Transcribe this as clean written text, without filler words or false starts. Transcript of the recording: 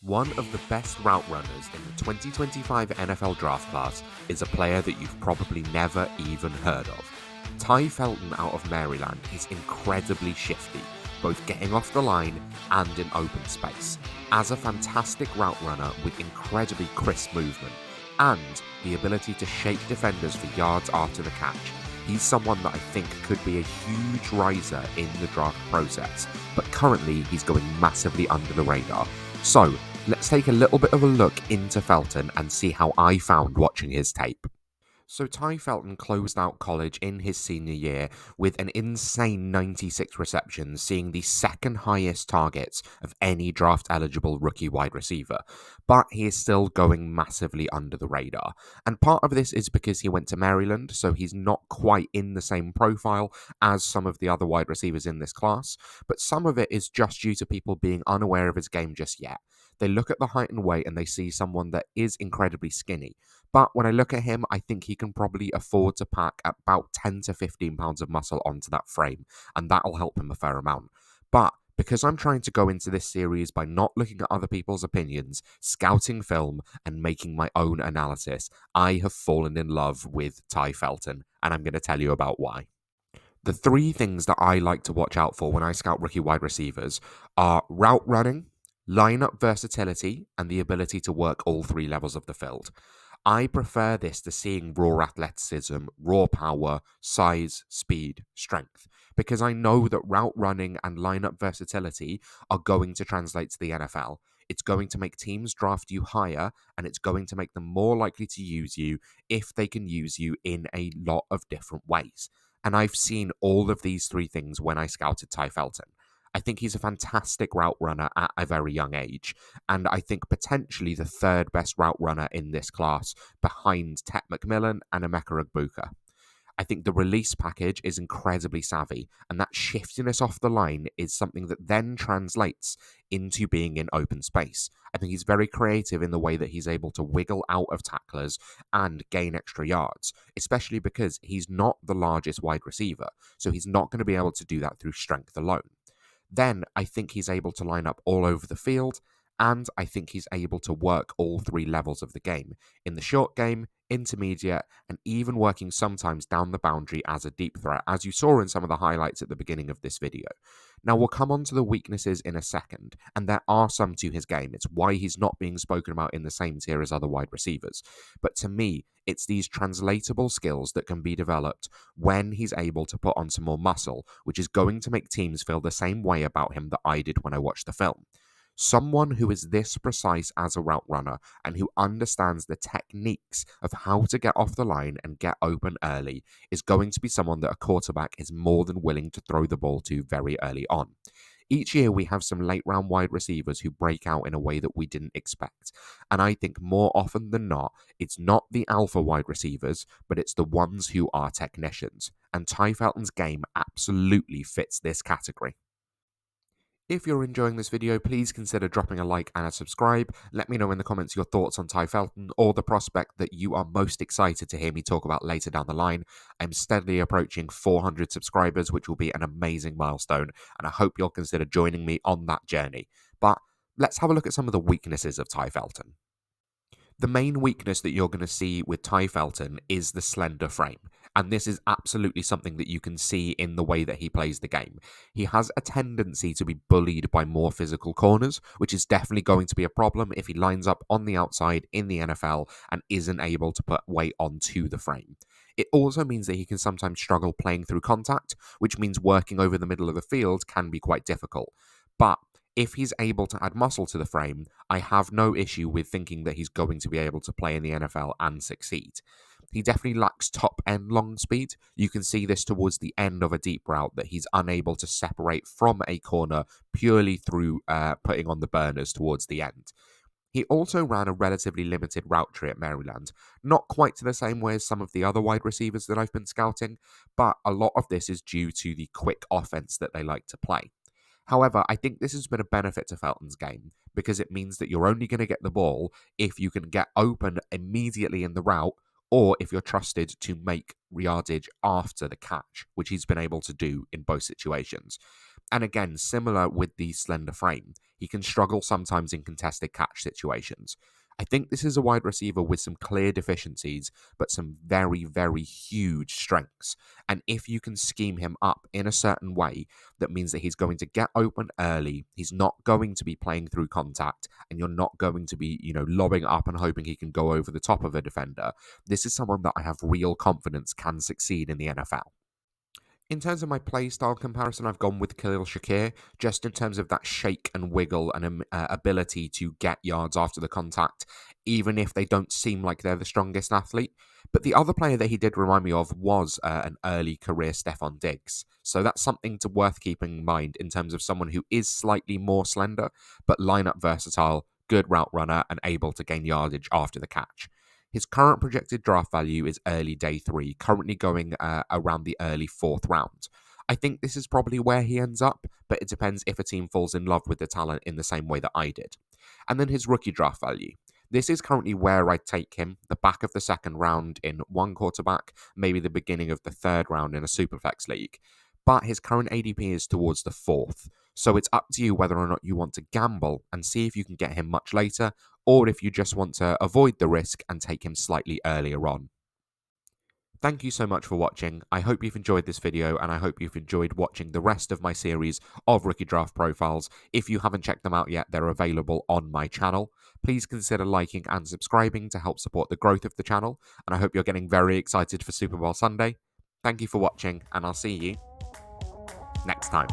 One of the best route runners in the 2025 NFL draft class is a player that you've probably never even heard of. Tai Felton out of Maryland is incredibly shifty, both getting off the line and in open space, as a fantastic route runner with incredibly crisp movement and the ability to shake defenders for yards after the catch. He's someone that I think could be a huge riser in the draft process, but currently he's going massively under the radar. So, let's take a little bit of a look into Felton and see how I found watching his tape. So Tai Felton closed out college in his senior year with an insane 96 receptions, seeing the second highest targets of any draft-eligible rookie wide receiver. But he is still going massively under the radar. And part of this is because he went to Maryland, so he's not quite in the same profile as some of the other wide receivers in this class. But some of it is just due to people being unaware of his game just yet. They look at the height and weight and they see someone that is incredibly skinny. But when I look at him, I think he can probably afford to pack about 10 to 15 pounds of muscle onto that frame, and that'll help him a fair amount. But because I'm trying to go into this series by not looking at other people's opinions, scouting film, and making my own analysis, I have fallen in love with Tai Felton, and I'm going to tell you about why. The three things that I like to watch out for when I scout rookie wide receivers are route running, lineup versatility, and the ability to work all three levels of the field. I prefer this to seeing raw athleticism, raw power, size, speed, strength, because I know that route running and lineup versatility are going to translate to the NFL. It's going to make teams draft you higher, and it's going to make them more likely to use you if they can use you in a lot of different ways. And I've seen all of these three things when I scouted Tai Felton. I think he's a fantastic route runner at a very young age, and I think potentially the third best route runner in this class behind Tet McMillan and Emeka Egbuka. I think the release package is incredibly savvy, and that shiftiness off the line is something that then translates into being in open space. I think he's very creative in the way that he's able to wiggle out of tacklers and gain extra yards, especially because he's not the largest wide receiver, so he's not going to be able to do that through strength alone. Then I think he's able to line up all over the field, and I think he's able to work all three levels of the game in the short game, intermediate, and even working sometimes down the boundary as a deep threat, as you saw in some of the highlights at the beginning of this video. Now, we'll come on to the weaknesses in a second, and there are some to his game. It's why he's not being spoken about in the same tier as other wide receivers. But to me, it's these translatable skills that can be developed when he's able to put on some more muscle, which is going to make teams feel the same way about him that I did when I watched the film. Someone who is this precise as a route runner and who understands the techniques of how to get off the line and get open early is going to be someone that a quarterback is more than willing to throw the ball to very early on. Each year we have some late round wide receivers who break out in a way that we didn't expect. And I think more often than not, it's not the alpha wide receivers, but it's the ones who are technicians. And Tai Felton's game absolutely fits this category. If you're enjoying this video, please consider dropping a like and a subscribe. Let me know in the comments your thoughts on Tai Felton or the prospect that you are most excited to hear me talk about later down the line. I'm steadily approaching 400 subscribers, which will be an amazing milestone, and I hope you'll consider joining me on that journey. But let's have a look at some of the weaknesses of Tai Felton. The main weakness that you're going to see with Tai Felton is the slender frame. And this is absolutely something that you can see in the way that he plays the game. He has a tendency to be bullied by more physical corners, which is definitely going to be a problem if he lines up on the outside in the NFL and isn't able to put weight onto the frame. It also means that he can sometimes struggle playing through contact, which means working over the middle of the field can be quite difficult. But if he's able to add muscle to the frame, I have no issue with thinking that he's going to be able to play in the NFL and succeed. He definitely lacks top-end long speed. You can see this towards the end of a deep route, that he's unable to separate from a corner purely through putting on the burners towards the end. He also ran a relatively limited route tree at Maryland, not quite to the same way as some of the other wide receivers that I've been scouting, but a lot of this is due to the quick offense that they like to play. However, I think this has been a benefit to Felton's game because it means that you're only going to get the ball if you can get open immediately in the route, or if you're trusted to make yardage after the catch, which he's been able to do in both situations. And again, similar with the slender frame, he can struggle sometimes in contested catch situations. I think this is a wide receiver with some clear deficiencies, but some very, very huge strengths. And if you can scheme him up in a certain way, that means that he's going to get open early, he's not going to be playing through contact, and you're not going to be, lobbing up and hoping he can go over the top of a defender. This is someone that I have real confidence can succeed in the NFL. In terms of my playstyle comparison, I've gone with Khalil Shakir, just in terms of that shake and wiggle and ability to get yards after the contact, even if they don't seem like they're the strongest athlete. But the other player that he did remind me of was an early career Stephon Diggs. So that's something to worth keeping in mind in terms of someone who is slightly more slender, but lineup versatile, good route runner, and able to gain yardage after the catch. His current projected draft value is early day 3, currently going around the early 4th round. I think this is probably where he ends up, but it depends if a team falls in love with the talent in the same way that I did. And then his rookie draft value. This is currently where I'd take him, the back of the 2nd round in one quarterback, maybe the beginning of the 3rd round in a Superflex league. But his current ADP is towards the 4th, so it's up to you whether or not you want to gamble and see if you can get him much later, or if you just want to avoid the risk and take him slightly earlier on. Thank you so much for watching. I hope you've enjoyed this video, and I hope you've enjoyed watching the rest of my series of rookie draft profiles. If you haven't checked them out yet, they're available on my channel. Please consider liking and subscribing to help support the growth of the channel, and I hope you're getting very excited for Super Bowl Sunday. Thank you for watching, and I'll see you next time.